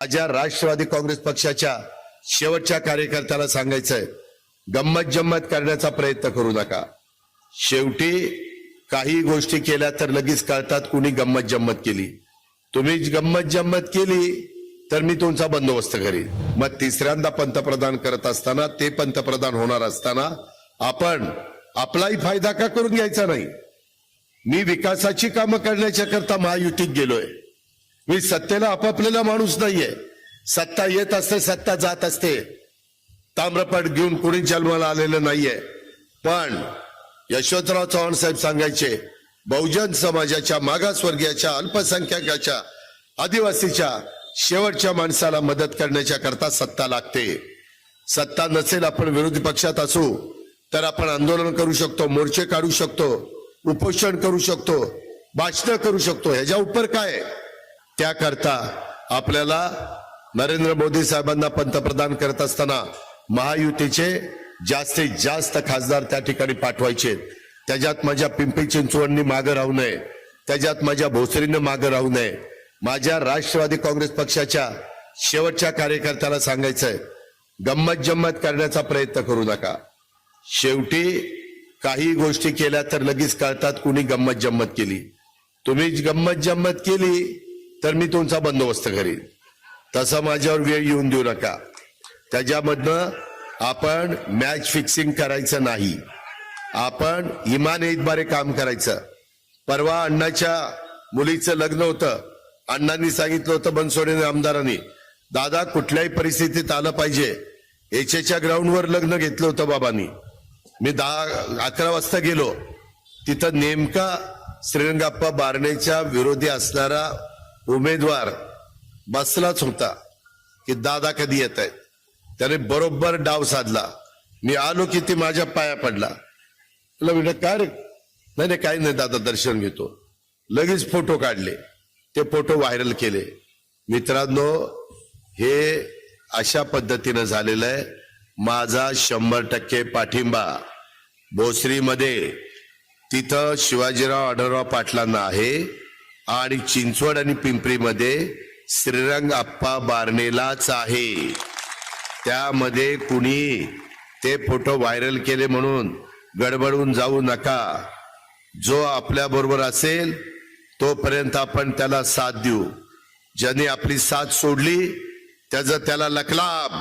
माझ्या राष्ट्रवादी काँग्रेस पक्षाच्या शेवटच्या कार्यकर्त्याला सांगायचंय, गंमत जम्मत करण्याचा प्रयत्न करू नका। शेवटी काही गोष्टी केल्या तर लगेच कळतात कुणी गंमत जम्मत केली। तुम्ही गंमत जम्मत केली तर मी तुमचा बंदोबस्त करीन। मग तिसऱ्यांदा पंतप्रधान करत असताना, ते पंतप्रधान होणार असताना आपण आपलाही फायदा का करून घ्यायचा नाही? मी विकासाची कामं करण्याच्या करता महायुतीत गेलोय। मी सत्तेला आपापलेला माणूस नाहीये। सत्ता येत असते, सत्ता जात असते। ताम्रपट घेऊन कोणी जन्माला आलेलं नाहीये। पण यशवंतराव चव्हाण साहेब सांगायचे, बहुजन समाजाच्या, मागासवर्गीयाच्या, अल्पसंख्याकाच्या, आदिवासीच्या शेवटच्या माणसाला मदत करण्याच्या करता सत्ता लागते। सत्ता नसेल, आपण विरोधी पक्षात असू तर आपण आंदोलन करू शकतो, मोर्चे काढू शकतो, उपोषण करू शकतो, भाषण करू शकतो। ह्याच्या उपर काय? त्याकरता आपल्याला नरेंद्र मोदी साहेबांना पंतप्रधान करत असताना महायुतीचे जास्तीत जास्त खासदार त्या ठिकाणी पाठवायचे। त्याच्यात माझ्या पिंपरी चिंचवडनी मागे राहू नये, त्याच्यात माझ्या भोसरीनं मागे राहू नये। माझ्या राष्ट्रवादी काँग्रेस पक्षाच्या शेवटच्या कार्यकर्त्याला सांगायचंय, गंमत जम्मत करण्याचा प्रयत्न करू नका। शेवटी काही गोष्टी केल्या तर लगेच कळतात कुणी गंमत जम्मत केली। तुम्ही गंमत जम्मत केली तर मी तुमचा बंदोबस्त करीन। तसं माझ्यावर वेळ येऊन देऊ नका। त्याच्यामधनं आपण मॅच फिक्सिंग करायचं नाही, आपण इमान इतबारे काम करायचं। परवा अण्णाच्या मुलीचं लग्न होतं। अण्णांनी सांगितलं होतं बनसोडे आमदारांनी, दादा कुठल्याही परिस्थितीत आलं पाहिजे। एचएच्या ग्राउंडवर लग्न घेतलं होतं बाबांनी। मी 10-11 वाजता गेलो, तिथं नेमका श्रीरंगाप्पा बारणेच्या विरोधी असणारा उमेदवार बसलाच होता की दादा कधी येत आहेत। त्याने बरोबर डाव साधला। मी आलो की ती माझ्या पाया पडला। म्हटलं काय रे? नाही काही नाही दादा, दर्शन घेतो। लगेच फोटो काढले, ते फोटो व्हायरल केले। मित्रांनो, हे अशा पद्धतीनं झालेलं आहे। माझा 100% पाठिंबा भोसरीमध्ये तिथं शिवाजीराव आढळराव पाटलांना आहे आणि चिंचवड आणि पिंपरीमध्ये श्रीरंग आप्पा बारणेलाच आहे। त्यामध्ये कुणी ते फोटो व्हायरल केले म्हणून गडबडून जाऊ नका। जो आपल्या बरोबर असेल तोपर्यंत आपण त्याला साथ देऊ। ज्याने आपली साथ सोडली त्याला लकलाब।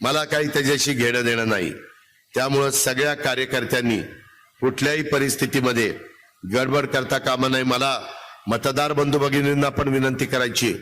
मला काही त्याच्याशी घेणं देणं नाही। त्यामुळे सगळ्या कार्यकर्त्यांनी कुठल्याही परिस्थितीमध्ये गडबड करता कामा नये। मला मतदार बंधू भगिनींना पण विनंती करायची,